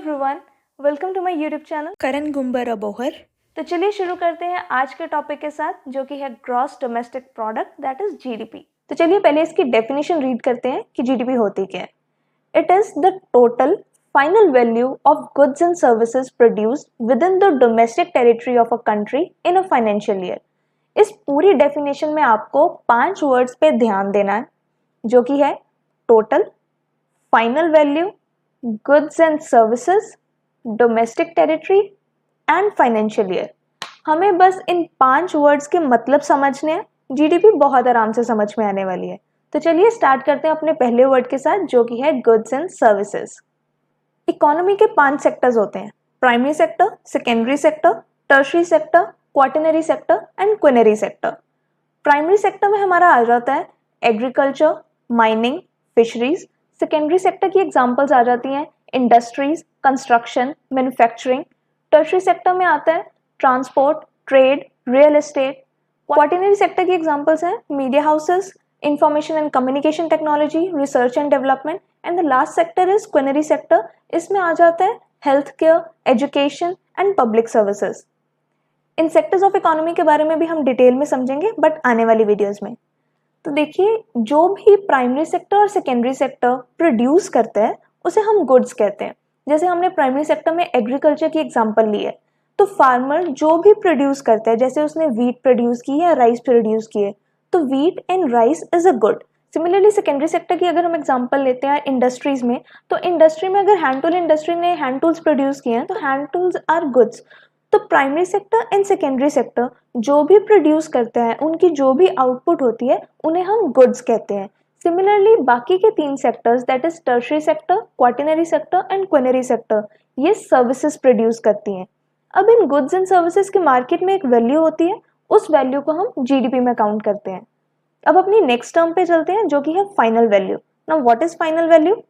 Everyone, welcome to my YouTube channel Karan Gumber Abohar. तो चलिए शुरू करते हैं आज के टॉपिक के साथ, जो कि है gross domestic product, that is GDP. तो चलिए पहले इसकी डेफिनेशन रीड करते हैं कि जीडीपी होती क्या है। It is the total final value of goods and services produced with in the domestic territory of a country in a financial year. इस पूरी डेफिनेशन में आपको 5 वर्ड्स पे ध्यान देना है, जो कि है total, final value, goods and services, domestic territory and financial year. हमें बस इन 5 वर्ड्स के मतलब समझने हैं, जीडीपी बहुत आराम से समझ में आने वाली है। तो चलिए स्टार्ट करते हैं अपने पहले वर्ड के साथ, जो कि है गुड्स एंड सर्विसेज। इकोनॉमी के 5 सेक्टर्स होते हैं: primary sector, secondary sector, tertiary sector, quaternary sector and quinary sector. Primary sector में हमारा आ जाता है agriculture, mining, fisheries. Secondary sector की एग्जांपल्स आ जाती हैं industries, construction, manufacturing. Tertiary sector में आता है transport, trade, real estate. Quaternary sector की एग्जांपल्स हैं media houses, information and communication technology, research and development. And the last sector is quinary sector. इसमें आ जाता है health care, education and public services. In sectors of economy के बारे में भी हम डिटेल में समझेंगे, बट आने वाली वीडियोस में। तो देखिए, जो भी प्राइमरी सेक्टर और सेकेंडरी सेक्टर प्रोड्यूस करते हैं उसे हम गुड्स कहते हैं। जैसे हमने प्राइमरी सेक्टर में एग्रीकल्चर की एग्जांपल ली है, तो फार्मर जो भी प्रोड्यूस करता है, जैसे उसने व्हीट प्रोड्यूस की है, राइस प्रोड्यूस की है, तो wheat and rice is a good. Similarly secondary sector की अगर हम एग्जांपल लेते हैं इंडस्ट्रीज में, तो इंडस्ट्री में अगर हैंड टूल इंडस्ट्री ने हैंड टूल्स प्रोड्यूस किए हैं, तो हैंड टूल्स आर गुड्स। तो primary sector and secondary sector जो भी प्रोड्यूस करते हैं, उनकी जो भी आउटपुट होती है, उन्हें हम गुड्स कहते हैं। सिमिलरली बाकी के 3 sectors, that is tertiary sector, quaternary sector and quinary sector, ये सर्विसेज प्रोड्यूस करती हैं। अब इन गुड्स एंड सर्विसेज के मार्केट में एक वैल्यू होती है, उस वैल्यू को हम जीडीपी में काउंट करते हैं। अब अपनी नेक्स्ट टर्म पे चलते हैं, जो कि है final value. Now what is final value?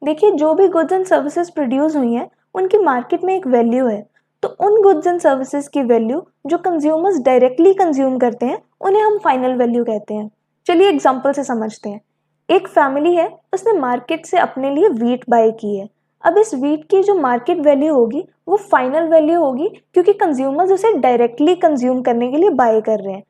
देखिए, जो भी गुड्स एंड सर्विसेज प्रोड्यूस हुई हैं, उनकी मार्केट में एक वैल्यू है। तो उन गुड्स एंड सर्विसेज की वैल्यू जो कंज्यूमर्स डायरेक्टली कंज्यूम करते हैं, उन्हें हम फाइनल वैल्यू कहते हैं। चलिए एग्जांपल से समझते हैं। एक फैमिली है, उसने मार्केट से अपने लिए व्हीट बाय की है। अब इस व्हीट की जो मार्केट वैल्यू होगी, वो फाइनल वैल्यू होगी, क्योंकि कंज्यूमर्स उसे डायरेक्टली कंज्यूम करने के लिए बाय कर रहे हैं।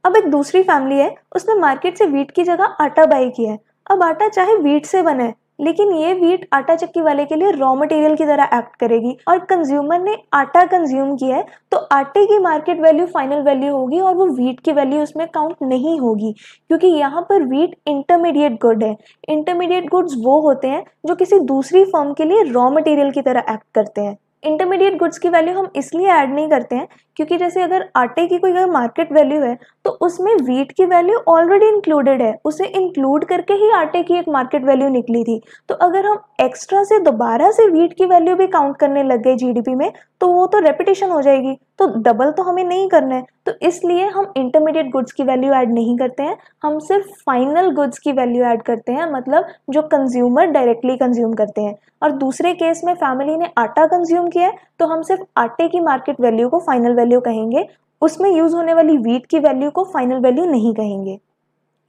अब एक दूसरी फैमिली है, उसने मार्केट से व्हीट की जगह आटा बाय किया है। अब आटा चाहे व्हीट से बने, लेकिन ये व्हीट आटा चक्की वाले के लिए रॉ मटेरियल की तरह एक्ट करेगी, और कंज्यूमर ने आटा कंज्यूम किया है, तो आटे की मार्केट वैल्यू फाइनल वैल्यू होगी, और वो व्हीट की वैल्यू उसमें काउंट नहीं होगी, क्योंकि यहाँ पर व्हीट इंटरमीडिएट गुड है। इंटरमीडिएट गुड्स वो होते हैं जो किसी दूसरी फर्म के लिए रॉ मटेरियल की तरह एक्ट करते हैं। इंटरमीडिएट गुड्स की वैल्यू हम इसलिए ऐड नहीं करते हैं, क्योंकि जैसे अगर आटे की कोई अगर मार्केट वैल्यू है, तो उसमें व्हीट की वैल्यू ऑलरेडी इंक्लूडेड है, उसे इंक्लूड करके ही आटे की एक मार्केट वैल्यू निकली थी। तो अगर हम एक्स्ट्रा से दोबारा से व्हीट की वैल्यू भी काउंट करने लग गए जीडीपी में, तो वो तो रेपिटेशन हो जाएगी, तो डबल तो हमें नहीं करना है। तो इसलिए हम इंटरमीडिएट गुड्स की वैल्यू ऐड नहीं करते हैं, हम सिर्फ फाइनल गुड्स की वैल्यू ऐड करते हैं, मतलब जो कंज्यूमर डायरेक्टली कंज्यूम करते हैं। और दूसरे केस में फैमिली ने आटा कंज्यूम किया है, तो हम सिर्फ आटे की मार्केट वैल्यू को फाइनल वैल्यू कहेंगे, उसमें यूज होने वाली व्हीट की वैल्यू को फाइनल वैल्यू नहीं कहेंगे।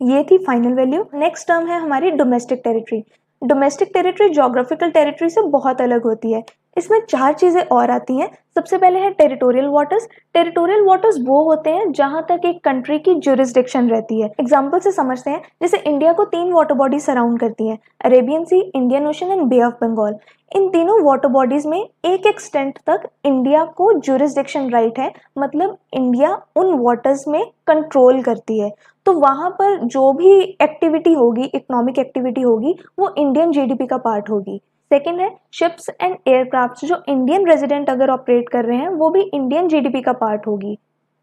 ये थी फाइनल वैल्यू। नेक्स्ट टर्म है हमारी domestic territory. Domestic territory geographical territory से बहुत अलग होती है। इसमें 4 चीजें और आती हैं। सबसे पहले है टेरिटोरियल वाटर्स। टेरिटोरियल वाटर्स वो होते हैं जहां तक एक कंट्री की ज्यूरिसडिक्शन रहती है। एग्जांपल से समझते हैं, जैसे इंडिया को 3 वाटर बॉडीज सराउंड करती हैं: Arabian Sea, Indian Ocean and Bay of Bengal. इन तीनों वाटर बॉडीज में एक एक्सटेंट तक इंडिया को ज्यूरिसडिक्शन राइट है, मतलब इंडिया उन वाटर्स में कंट्रोल करती है। तो वहां पर जो भी एक्टिविटी होगी, इकोनॉमिक एक्टिविटी होगी, वो इंडियन जीडीपी का पार्ट होगी। सेकेंड है शिप्स एंड एयरक्राफ्ट। जो इंडियन रेजिडेंट अगर ऑपरेट कर रहे हैं, वो भी इंडियन जीडीपी का पार्ट होगी।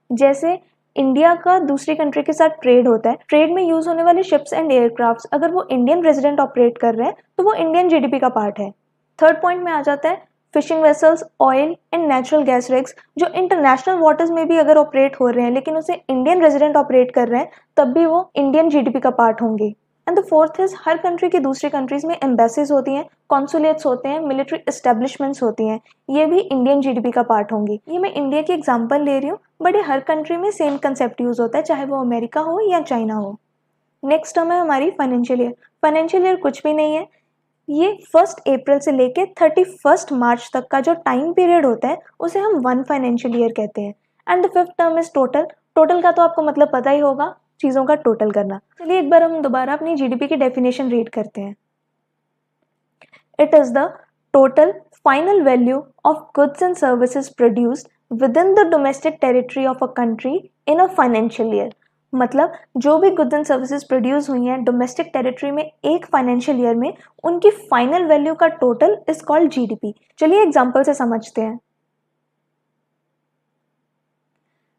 जैसे इंडिया का दूसरी कंट्री के साथ ट्रेड होता है, ट्रेड में यूज होने वाले शिप्स एंड एयरक्राफ्ट अगर वो इंडियन रेजिडेंट ऑपरेट कर रहे हैं, तो वो इंडियन जीडीपी का पार्ट है। थर्ड पॉइंट में आ जाता है fishing vessels, oil and natural gas rigs. जो इंटरनेशनल वाटर्स में भी अगर ऑपरेट हो रहे हैं, लेकिन उसे इंडियन रेजिडेंट ऑपरेट कर रहे हैं, तब भी वो इंडियन जीडीपी का पार्ट होंगे। And the fourth is, her country की दूसरी कंट्रीज में एम्बेसीज होती हैं, कॉन्सुलेट्स होते हैं, मिलिट्री एस्टेब्लिशमेंट्स होती हैं, ये भी इंडियन जीडीपी का पार्ट होंगी। ये मैं इंडिया की एग्जांपल ले रही हूँ, बट ये हर कंट्री में सेम कंसेप्ट यूज होता है, चाहे वो अमेरिका हो या चाइना हो। नेक्स्ट टर्म है हमारी फाइनेंशियल ईयर। फाइनेंशियल ईयर कुछ भी नहीं है, ये 1 अप्रैल से लेके 31 मार्च तक का जो टाइम पीरियड होता है उसे हम 1 फाइनेंशियल ईयर कहते हैं। And the fifth term is total. Total का तो आपको मतलब पता ही होगा, चीज़ों का टोटल करना। चलिए एक बार हम दोबारा अपनी जीडीपी की डेफिनेशन रीड करते हैं। It is the total final value of goods and services produced within the domestic territory of a country in a financial year. मतलब जो भी गुड्स एंड सर्विसेज प्रोड्यूस हुई हैं डोमेस्टिक टेरिटरी में एक फाइनेंशियल ईयर में, उनकी फाइनल वैल्यू का टोटल इज कॉल्ड जीडीपी। चलिए एग्जांपल से समझते हैं।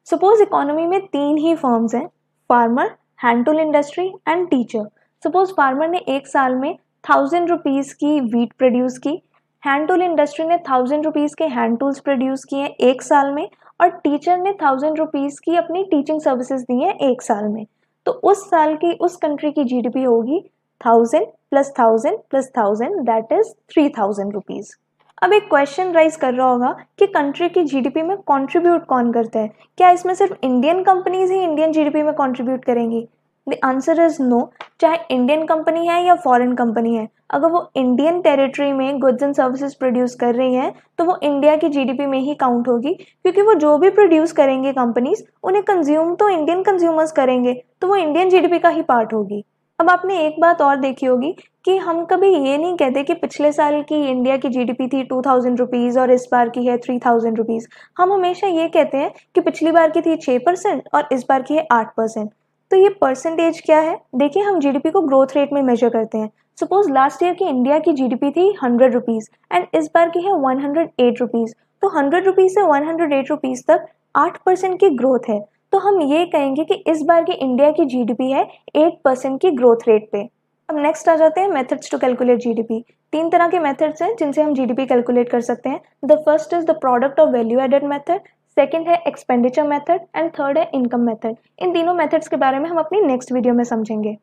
सपोज इकोनॉमी में 3 ही फर्म्स हैं, farmer, hand tool industry and teacher. Suppose farmer ने एक साल में 1000 रुपीज़ की वीट प्रोड्यूस की, हैंड टूल इंडस्ट्री ने 1000 रुपीज़ के हैंड टूल्स प्रोड्यूस किए एक साल में, और टीचर ने 1000 रुपीज़ की अपनी टीचिंग सर्विसेज दी हैं एक साल में। तो उस साल की उस कंट्री की जीडीपी होगी 1000 plus 1000 plus 1000, that is 3000 rupees. अब एक क्वेश्चन राइज कर रहा होगा कि कंट्री की जीडीपी में कंट्रीब्यूट कौन करता है? क्या इसमें सिर्फ इंडियन कंपनीज ही इंडियन जीडीपी में कंट्रीब्यूट करेंगी? The answer is no. चाहे इंडियन कंपनी है या फॉरेन कंपनी है, अगर वो इंडियन टेरिटरी में गुड्स एंड सर्विसेज प्रोड्यूस कर रही हैं तो वो इंडिया की जीडीपी में ही काउंट होगी, क्योंकि वो जो भी प्रोड्यूस करेंगे कंपनीज, उन्हें कंज्यूम तो इंडियन कंज्यूमर्स करेंगे, तो वो इंडियन जीडीपी का ही पार्ट होगी। अब आपने एक बात और देखी होगी कि हम कभी ये नहीं कहते कि पिछले साल की इंडिया की जीडीपी थी 2000 रुपीज़ और इस बार की है 3000 रुपीज़। हम हमेशा ये कहते हैं कि पिछली बार की थी 6% और इस बार की है 8%। तो ये परसेंटेज क्या है? देखिए, हम जीडीपी को ग्रोथ रेट में मेजर करते हैं। सपोज लास्ट ईयर की इंडिया की जीडीपी थी 100 रुपीज़ एंड इस बार की है 108 रुपीज़। तो 100 रुपीज़ से 108 रुपीज़ तक 8% की ग्रोथ है। तो हम ये कहेंगे कि इस बार की इंडिया की जीडीपी है 8% की ग्रोथ रेट पे। अब नेक्स्ट आ जाते हैं मेथड्स टू कैलकुलेट जीडीपी। 3 तरह के मेथड्स हैं जिनसे हम जीडीपी कैलकुलेट कर सकते हैं। The first is the product of value added method, second है एक्सपेंडिचर मेथड एंड थर्ड है इनकम मेथड। इन तीनों मेथड्स के बारे में हम अपनी नेक्स्ट वीडियो में समझेंगे।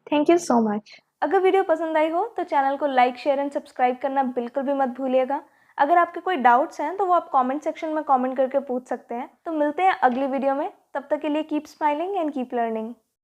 Thank you so much. अगर वीडियो पसंद आई हो तो चैनल को लाइक, शेयर एंड सब्सक्राइब करना बिल्कुल भी मत भूलिएगा। अगर आपके कोई डाउट्स हैं तो वो आप कमेंट सेक्शन में कमेंट करके पूछ सकते हैं। तो मिलते हैं अगली वीडियो में, तब तक के लिए keep smiling and keep learning.